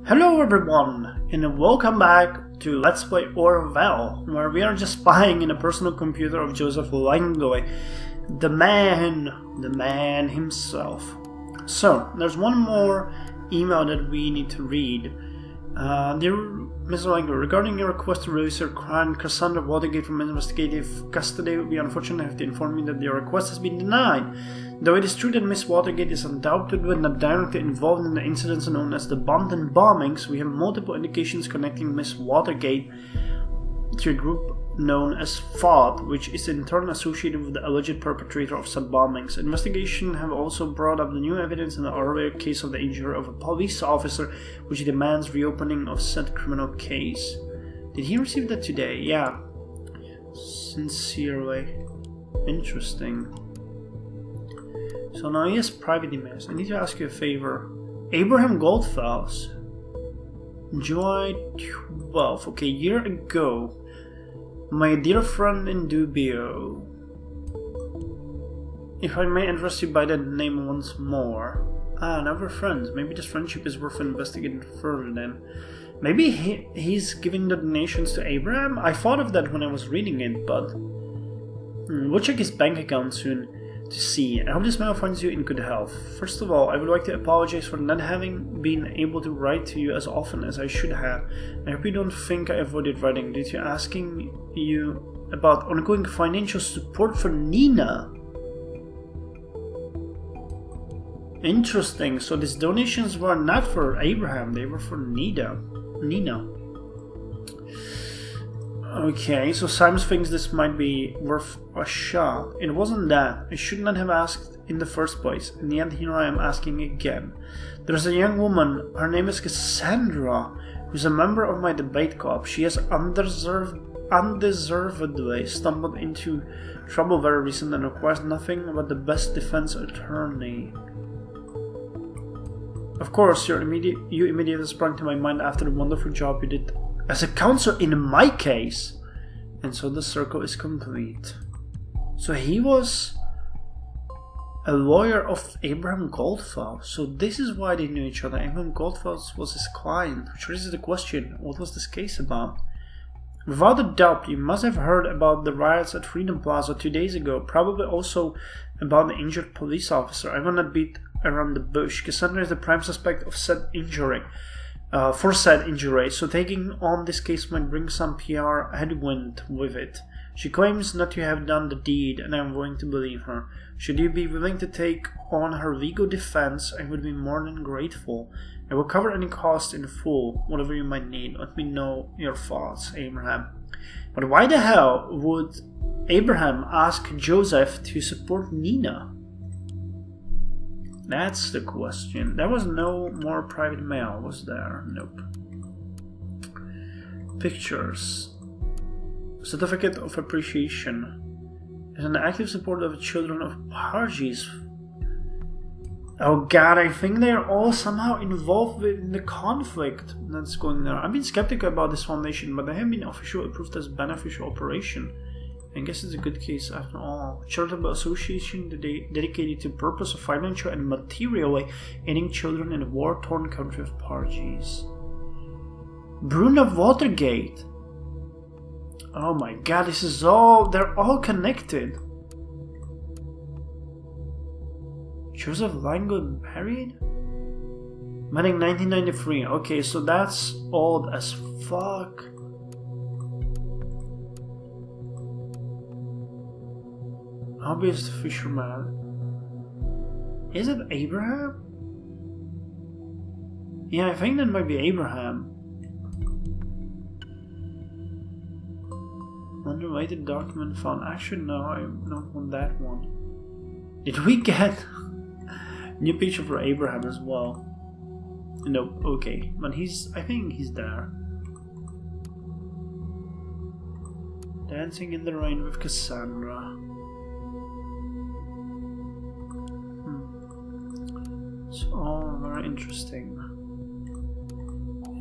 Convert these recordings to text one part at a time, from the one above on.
Hello everyone, and welcome back to Let's Play Orwell, where we are just spying in the personal computer of Joseph Langoy, the man himself. So, there's one more email that we need to read. Dear Mr. Langoy, regarding your request to release your client Cassandra Watergate from investigative custody, we unfortunately have to inform you that your request has been denied. Though it is true that Miss Watergate is undoubtedly not directly involved in the incidents known as the Bonton bombings, we have multiple indications connecting Miss Watergate to a group known as FOD, which is in turn associated with the alleged perpetrator of said bombings. Investigations have also brought up the new evidence in the earlier case of the injury of a police officer, which demands reopening of said criminal case. Did he receive that today? Yeah. Sincerely. Interesting. So now he has private emails. I need to ask you a favor. Abraham Goldfels. July 12th. Okay, a year ago. My dear friend in dubio. If I may interest you by that name once more. Now we're friends. Maybe this friendship is worth investigating further then. Maybe he's giving the donations to Abraham? I thought of that when I was reading it, but... we'll check his bank account soon to see. I hope this mail finds you in good health. First of all, I would like to apologize for not having been able to write to you as often as I should have. I hope you don't think I avoided writing due to asking you about ongoing financial support for Nina. Interesting, so these donations were not for Abraham, they were for Nina. Okay, so Simon thinks this might be worth a shot. It wasn't that. I should not have asked in the first place, and yet here I am asking again. There's a young woman, her name is Cassandra, who's a member of my debate club. She has undeservedly stumbled into trouble very recently and requires nothing but the best defense attorney. Of course, you immediately sprang to my mind after the wonderful job you did as a counsel in my case. And so the circle is complete. So he was a lawyer of Abraham Goldfels. So this is why they knew each other. Abraham Goldfels was his client, which raises the question, what was this case about? Without a doubt, you must have heard about the riots at Freedom Plaza 2 days ago, probably also about the injured police officer. I will not beat around the bush. Cassandra is the prime suspect of said injury. For said injury, so taking on this case might bring some PR headwind with it. She claims not to have done the deed, and I am willing to believe her. Should you be willing to take on her legal defense, I would be more than grateful. I will cover any cost in full, whatever you might need. Let me know your thoughts, Abraham. But why the hell would Abraham ask Joseph to support Nina? That's the question. There was no more private mail, was there? Nope. Pictures. Certificate of appreciation. Is an active supporter of the children of Parges. Oh god, I think they're all somehow involved in the conflict that's going there. I've been skeptical about this foundation, but they have been officially approved as beneficial operation. I guess it's a good case after all. Charitable association dedicated to purpose of financial and materially aiding children in the war-torn country of Parges. Bruna Watergate. Oh my god, this is all... they're all connected. Joseph Langoy married? Wedding 1993. Okay, so that's old as fuck. Obvious fisherman. Is it Abraham? Yeah, I think that might be Abraham. Unrelated document found. Actually, no, I don't want that one. Did we get new picture for Abraham as well? Nope, okay. But I think he's there. Dancing in the rain with Cassandra. It's all very interesting.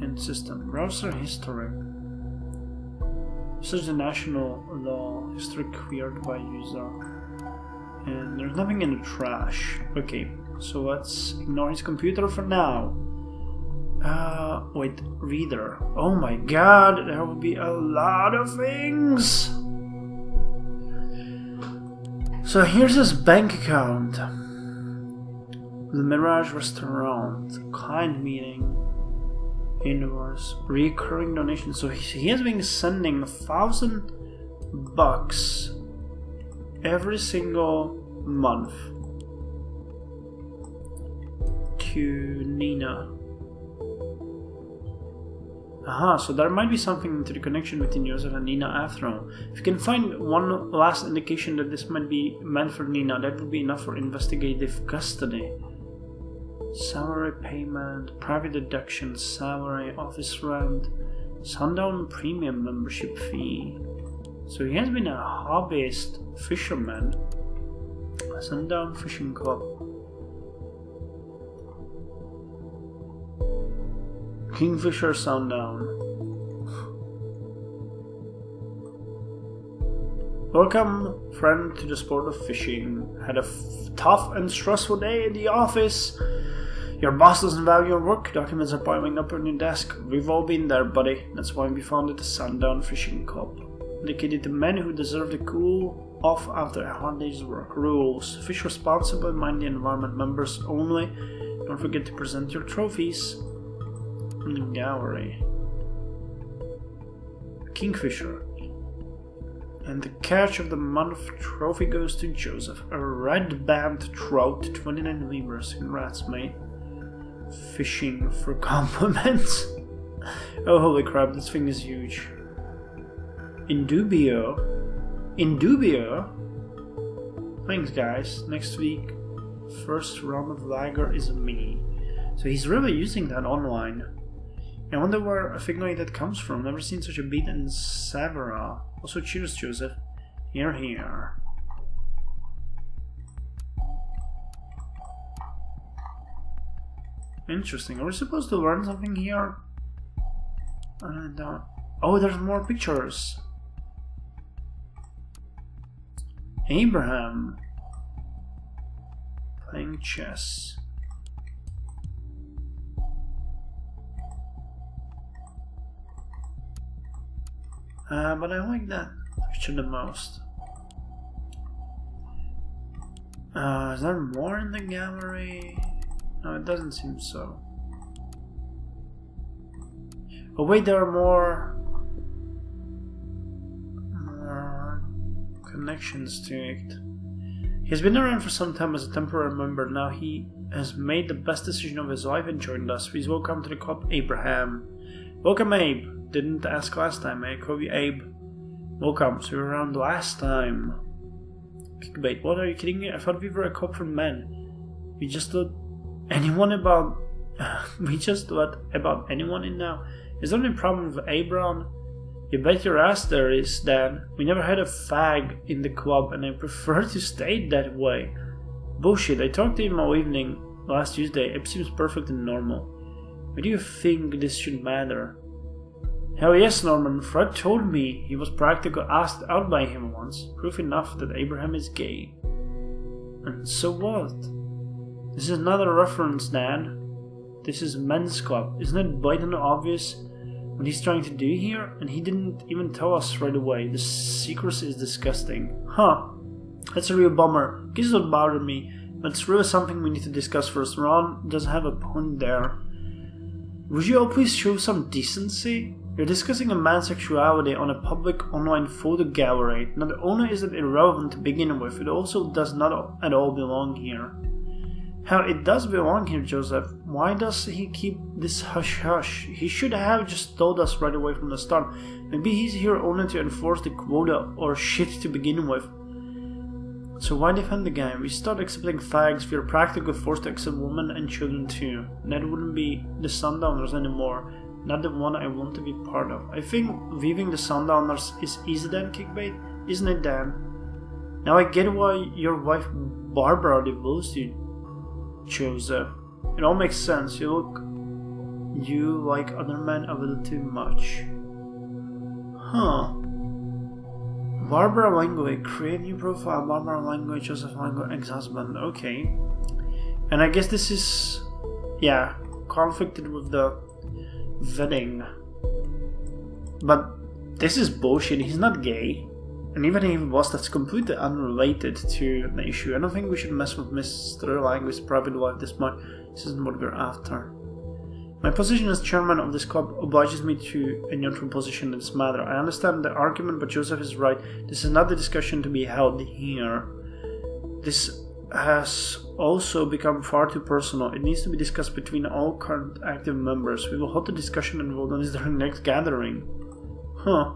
In system. Browser history. Search the national law. History cleared by user. And there's nothing in the trash. Okay, so let's ignore his computer for now. Wait, reader. Oh my god, there will be a lot of things! So here's his bank account. The Mirage Restaurant, client meeting, invoice, recurring donations. So he has been sending $1,000 every single month to Nina. Aha, so there might be something to the connection between Joseph and Nina after all. If you can find one last indication that this might be meant for Nina, that would be enough for investigative custody. Salary payment, private deduction, salary, office rent, Sundown premium membership fee. So he has been a hobbyist fisherman. Sundown Fishing Club. Kingfisher Sundown. Welcome, friend, to the sport of fishing. Had a tough and stressful day in the office. Your boss doesn't value your work. Documents are piling up on your desk. We've all been there, buddy. That's why we founded the Sundown Fishing Club. Dedicated to men who deserve to cool off after a hard day's work. Rules: fish responsibly, mind the environment. Members only. Don't forget to present your trophies. In the gallery. Kingfisher. And the catch of the month trophy goes to Joseph. A red band trout, 29 lemurs. Congrats, mate. Fishing for compliments. Oh, holy crap, this thing is huge. In dubio. Thanks, guys. Next week, first round of lager is me. So he's really using that online. I wonder where a thing like that comes from. Never seen such a beat in Savara. Also, cheers, Joseph. Here. Interesting. Are we supposed to learn something here? Oh, there's more pictures. Abraham. Playing chess. But I like that picture the most. Is there more in the gallery? No, it doesn't seem so. Oh wait, there are more connections to it. He's been around for some time as a temporary member. Now he has made the best decision of his life and joined us. Please welcome to the club, Abraham. Welcome, Abe. Didn't ask last time, I call you Abe. Welcome, so you were around last time. Kickbait, what, are you kidding me? I thought we were a club for men. We just let anyone in now. Is there any problem with Abraham? You bet your ass there is, Dan. We never had a fag in the club and I prefer to stay that way. Bullshit, I talked to him all evening last Tuesday. It seems perfect and normal. Why do you think this should matter? Hell yes, Norman. Fred told me he was practically asked out by him once. Proof enough that Abraham is gay. And so what? This is not a reference, Dan. This is men's club. Isn't it blatantly obvious what he's trying to do here? And he didn't even tell us right away. The secrecy is disgusting. Huh. That's a real bummer. This don't bother me. But it's really something we need to discuss first. Ron does have a point there. Would you all please show some decency? You're discussing a man's sexuality on a public online photo gallery. Not only is it irrelevant to begin with, it also does not at all belong here. Hell, it does belong here, Joseph. Why does he keep this hush-hush? He should have just told us right away from the start. Maybe he's here only to enforce the quota or shit to begin with. So why defend the guy? We start accepting fags, we are practically forced to accept women and children too. And that wouldn't be the Sundowners anymore. Not the one I want to be part of. I think leaving the Sundowners is easy then, Kickbait? Isn't it, Dan? Now I get why your wife Barbara divorced you, Joseph. It all makes sense. You like other men a little too much. Huh. Barbara Langley. Create new profile. Barbara Langley, Joseph Langley, ex-husband. Okay. And I guess this is, yeah, conflicted with the Vetting. But this is bullshit. He's not gay. And even if he was, that's completely unrelated to the issue. I don't think we should mess with Mr. Langley's private life this much. This isn't what we're after. My position as chairman of this club obliges me to a neutral position in this matter. I understand the argument, but Joseph is right. This is not the discussion to be held here. This has also become far too personal. It needs to be discussed between all current active members. We will hold the discussion and vote on this during the next gathering. Huh.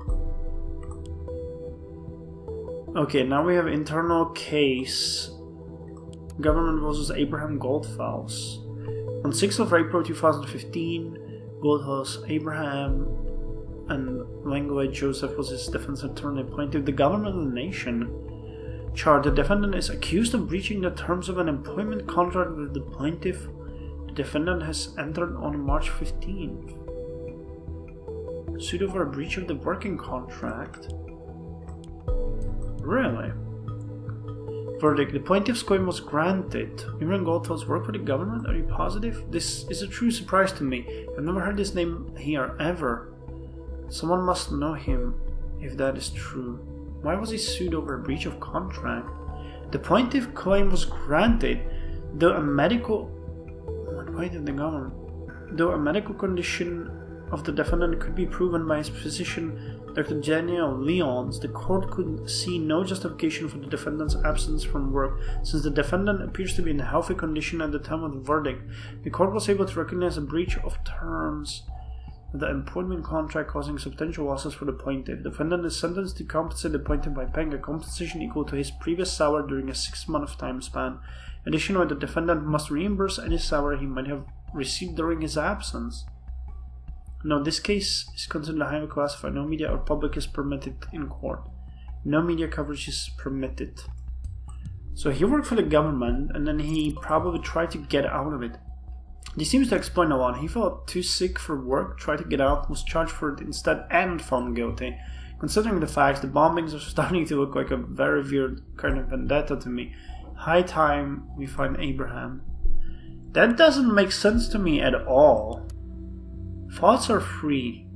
Okay, now we have internal case. Government versus Abraham Goldfels. On 6th of April 2015, Goldfels, Abraham, and Langley Joseph was his defense attorney, plaintiff, the government of the nation. Charged, the defendant is accused of breaching the terms of an employment contract with the plaintiff. The defendant has entered on March 15th. Sued over a breach of the working contract. Really? Verdict. The plaintiff's claim was granted. Abraham Goldfels worked for the government? Are you positive? This is a true surprise to me. I've never heard this name here, ever. Someone must know him, if that is true. Why was he sued over a breach of contract? The plaintiff claim was granted, though a medical... Why did the government... Though a medical condition of the defendant could be proven by his physician, Dr. Daniel Leons, the court could see no justification for the defendant's absence from work, since the defendant appears to be in a healthy condition at the time of the verdict. The court was able to recognize a breach of terms of the employment contract causing substantial losses for the plaintiff. The defendant is sentenced to compensate the plaintiff by paying a compensation equal to his previous salary during a 6-month time span. Additionally, the defendant must reimburse any salary he might have received during his absence. No, this case is considered highly classified. No media or public is permitted in court. No media coverage is permitted. So he worked for the government, and then he probably tried to get out of it. This seems to explain a lot. He felt too sick for work, tried to get out, was charged for it instead, and found guilty. Considering the facts, the bombings are starting to look like a very weird kind of vendetta to me. High time we find Abraham. That doesn't make sense to me at all. Thoughts are free.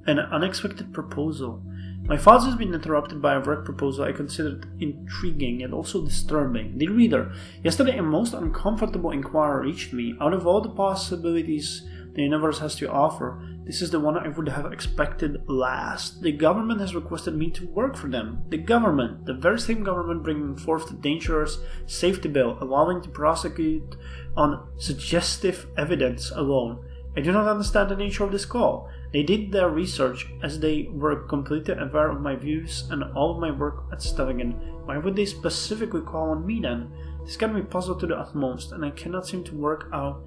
An unexpected proposal. My thoughts has been interrupted by a work proposal I considered intriguing and also disturbing. Dear reader, yesterday a most uncomfortable inquiry reached me. Out of all the possibilities the universe has to offer, this is the one I would have expected last. The government has requested me to work for them. The government, the very same government bringing forth the dangerous safety bill, allowing to prosecute on suggestive evidence alone. I do not understand the nature of this call. They did their research as they were completely aware of my views and all of my work at Stavanger. Why would they specifically call on me then? This got me puzzled to the utmost, and I cannot seem to work out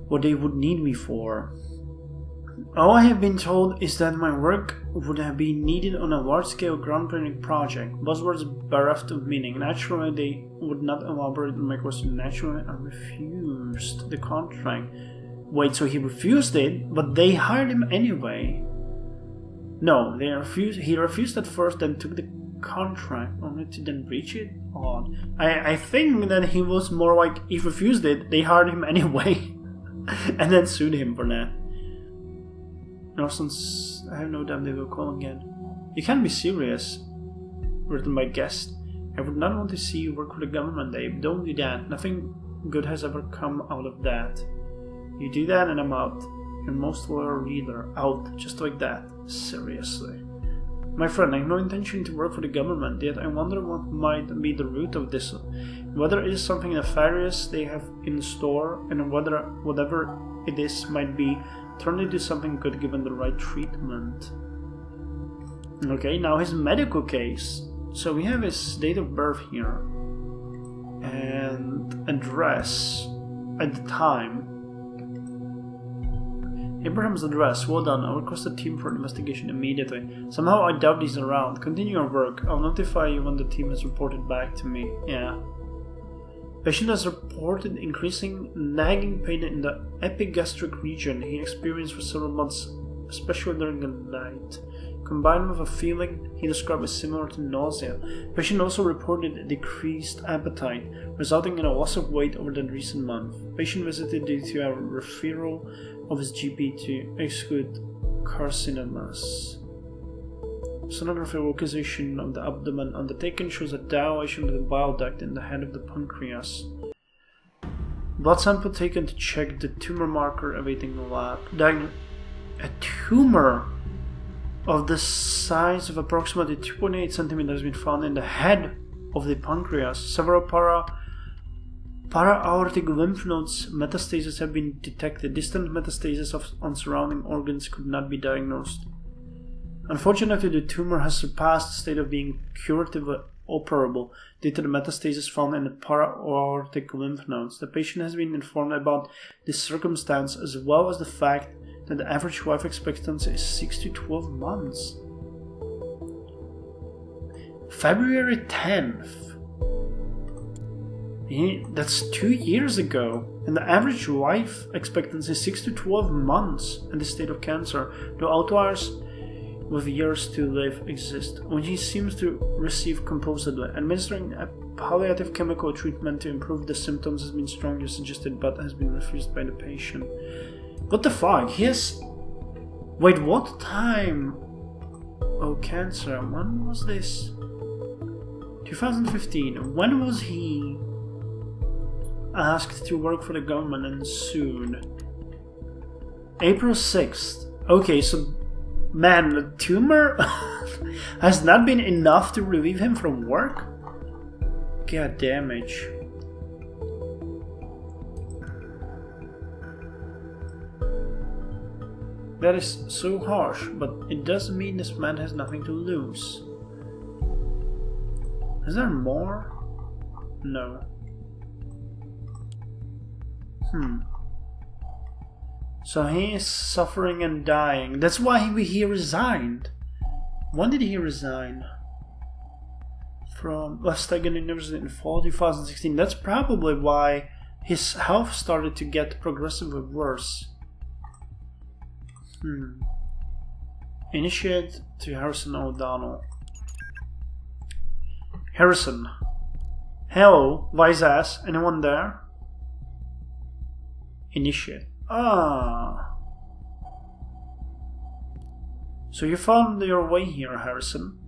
what they would need me for. All I have been told is that my work would have been needed on a large-scale groundbreaking project. Buzzwords bereft of meaning. Naturally, they would not elaborate on my question. Naturally, I refused the contract. Wait, so he refused it, but they hired him anyway? No, he refused at first, then took the contract, only to then breach it? Odd. I think that he was more like, he refused it, they hired him anyway, and then sued him for that. Since I have no doubt they will call again. You can't be serious, written by guest. I would not want to see you work for the government, Dave. Don't do that. Nothing good has ever come out of that. You do that and I'm out. Your most loyal reader. Out. Just like that. Seriously. My friend, I have no intention to work for the government, yet I wonder what might be the root of this. Whether it is something nefarious they have in store, and whether whatever it is might be turned into something good given the right treatment. Okay, now his medical case. So we have his date of birth here. And address at the time. Abraham's address. Well done. I'll request a team for investigation immediately. Somehow I doubt he's around. Continue your work. I'll notify you when the team has reported back to me. Yeah. Patient has reported increasing nagging pain in the epigastric region he experienced for several months, especially during the night. combined with a feeling he described as similar to nausea. The patient also reported a decreased appetite, resulting in a loss of weight over the recent month. The patient visited due to a referral of his GP to exclude carcinomas. Sonography localization of the abdomen undertaken shows a dilation of the bile duct in the head of the pancreas. Blood sample taken to check the tumor marker awaiting the lab. A tumor of the size of approximately 2.8 centimeters has been found in the head of the pancreas. Several para-aortic lymph nodes metastases have been detected. Distant metastases on surrounding organs could not be diagnosed. Unfortunately, the tumor has surpassed the state of being curatively operable due to the metastasis found in the para-aortic lymph nodes. The patient has been informed about this circumstance as well as the fact that the average life expectancy is 6 to 12 months. February 10th. That's 2 years ago. And the average life expectancy is 6 to 12 months in the state of cancer, though outliers with years to live exist. When he seems to receive composedly, administering a palliative chemical treatment to improve the symptoms has been strongly suggested but has been refused by the patient. What the fuck? He has... Wait, what time? Oh, cancer. When was this? 2015. When was he asked to work for the government and sued? April 6th. Okay, so... Man, the tumor has not been enough to relieve him from work? God damage. That is so harsh, but it does mean this man has nothing to lose. Is there more? No. So he is suffering and dying. That's why he resigned. When did he resign? From Westhagen University in fall 2016. That's probably why his health started to get progressively worse. Initiate to Harrison O'Donnell. Harrison. Hello, wise ass. Anyone there? Initiate. So you found your way here, Harrison.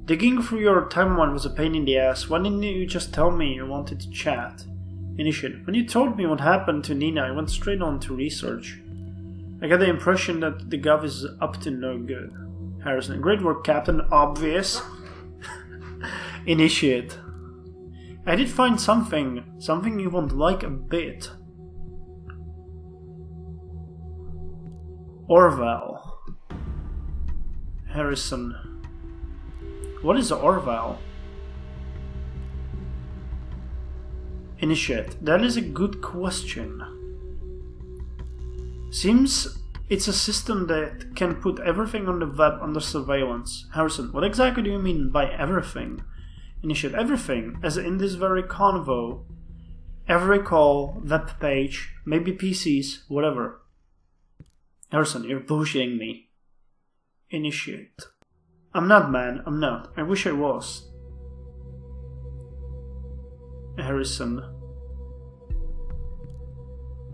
Digging through your timeline was a pain in the ass. Why didn't you just tell me you wanted to chat? Initiate. When you told me what happened to Nina, I went straight on to research. I got the impression that the gov is up to no good. Harrison. Great work, Captain. Obvious. Initiate. I did find something you won't like a bit. Orwell. Harrison. What is Orwell? Initiate. That is a good question. Seems it's a system that can put everything on the web under surveillance. Harrison. What exactly do you mean by everything? Initiate. Everything, as in this very convo, every call, web page, maybe PCs, whatever. Harrison, you're bullshitting me. Initiate. I'm not, man, I'm not. I wish I was. Harrison.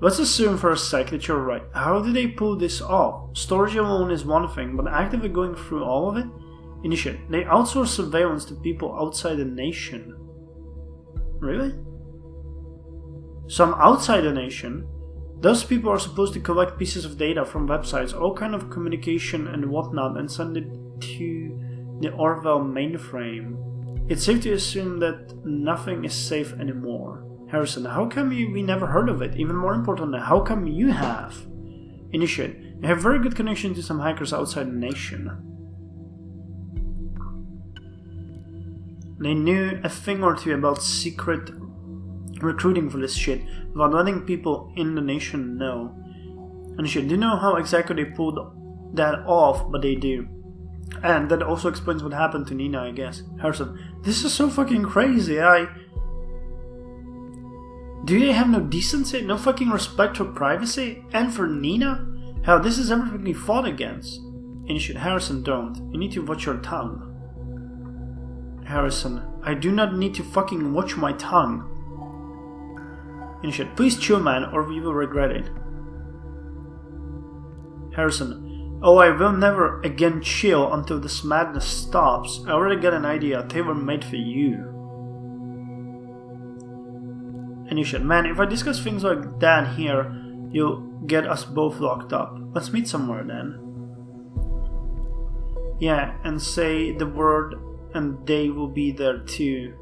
Let's assume for a sec that you're right. How do they pull this off? Storage alone is one thing, but actively going through all of it? Initiate. They outsource surveillance to people outside the nation. Really? Some outside the nation? Those people are supposed to collect pieces of data from websites, all kind of communication and whatnot, and send it to the Orwell mainframe. It's safe to assume that nothing is safe anymore. Harrison, how come we never heard of it? Even more importantly, how come you have? Initiate. You have very good connection to some hackers outside the nation. They knew a thing or two about secret recruiting for this shit, without letting people in the nation know. And shit, do you know how exactly they pulled that off? But they do. And that also explains what happened to Nina, I guess. Harrison, this is so fucking crazy. Do they have no decency, no fucking respect for privacy, and for Nina? Hell, this is everything we fought against. Initiate, Harrison, don't. You need to watch your tongue. Harrison, I do not need to fucking watch my tongue. Initiate, please chill, man, or we will regret it. Harrison, oh, I will never again chill until this madness stops. I already got an idea, they were made for you. Initiate, man, if I discuss things like that here, you'll get us both locked up. Let's meet somewhere then. Yeah, and say the word and they will be there too.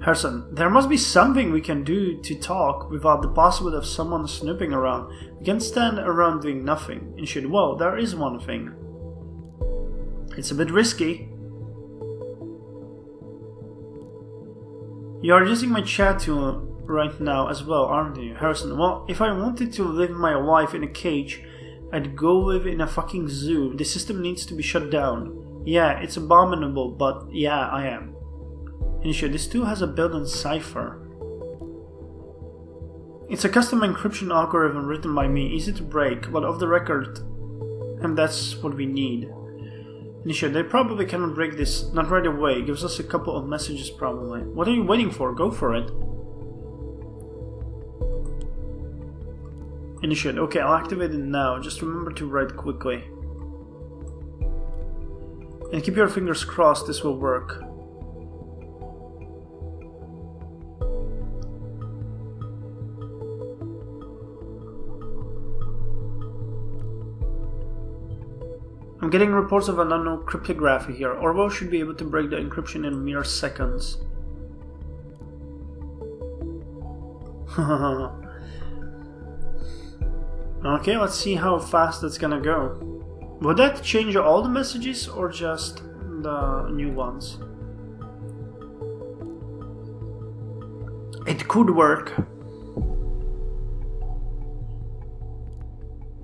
Harrison, there must be something we can do to talk without the possibility of someone snooping around. We can't stand around doing nothing. Initiate, well, there is one thing. It's a bit risky. You are using my chat tool right now as well, aren't you? Harrison, well, if I wanted to live my life in a cage, I'd go live in a fucking zoo. The system needs to be shut down. Yeah, it's abominable, but yeah, I am. Initiate, this tool has a built-in cipher. It's a custom encryption algorithm written by me, easy to break, but off the record, and that's what we need. Initiate, they probably cannot break this, not right away. It gives us a couple of messages probably. What are you waiting for? Go for it. Initiate, okay, I'll activate it now. Just remember to write quickly. And keep your fingers crossed this will work. I'm getting reports of an unknown cryptography here. Orwell should be able to break the encryption in mere seconds. Okay, let's see how fast that's gonna go. Would that change all the messages or just the new ones? It could work.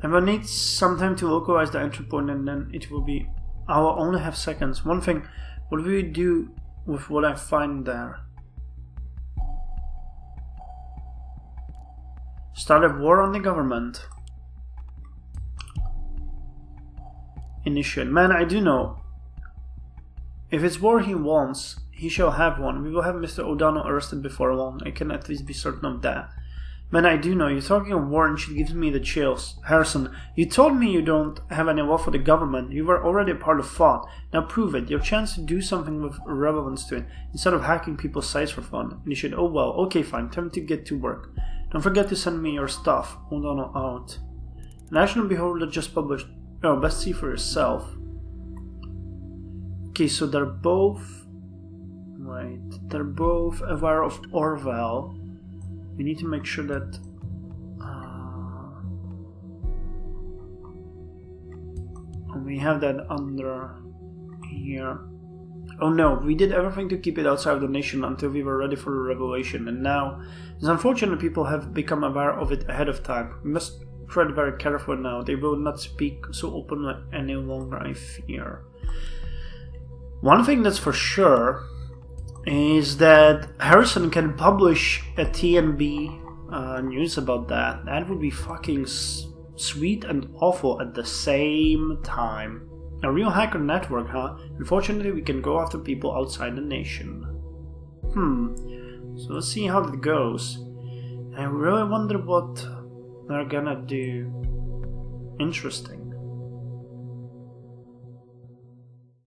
I will need some time to localize the entry point and then it will be... I will only have seconds. One thing, what will we do with what I find there? Start a war on the government. Initiate. Man, I do know. If it's war he wants, he shall have one. We will have Mr. O'Donnell arrested before long. I can at least be certain of that. Man, I do know. You're talking of war and she gives me the chills. Harrison, you told me you don't have any love for the government. You were already a part of thought. Now prove it. You have a chance to do something with relevance to it, instead of hacking people's sites for fun. Initiate. Oh well, okay fine. Time to get to work. Don't forget to send me your stuff. O'Donnell out. National Beholder just published. Oh, best see for yourself. Okay, so they're both... Right. They're both aware of Orwell. We need to make sure that we have that under here. Oh no, we did everything to keep it outside of the nation until we were ready for the revelation, and now it's unfortunate people have become aware of it ahead of time. We must tread very carefully now. They will not speak so openly any longer, I fear. One thing that's for sure is that Harrison can publish a TNB news about that. That would be fucking sweet and awful at the same time. A real hacker network, huh? Unfortunately, we can go after people outside the nation. So let's see how that goes. I really wonder what they're gonna do. Interesting.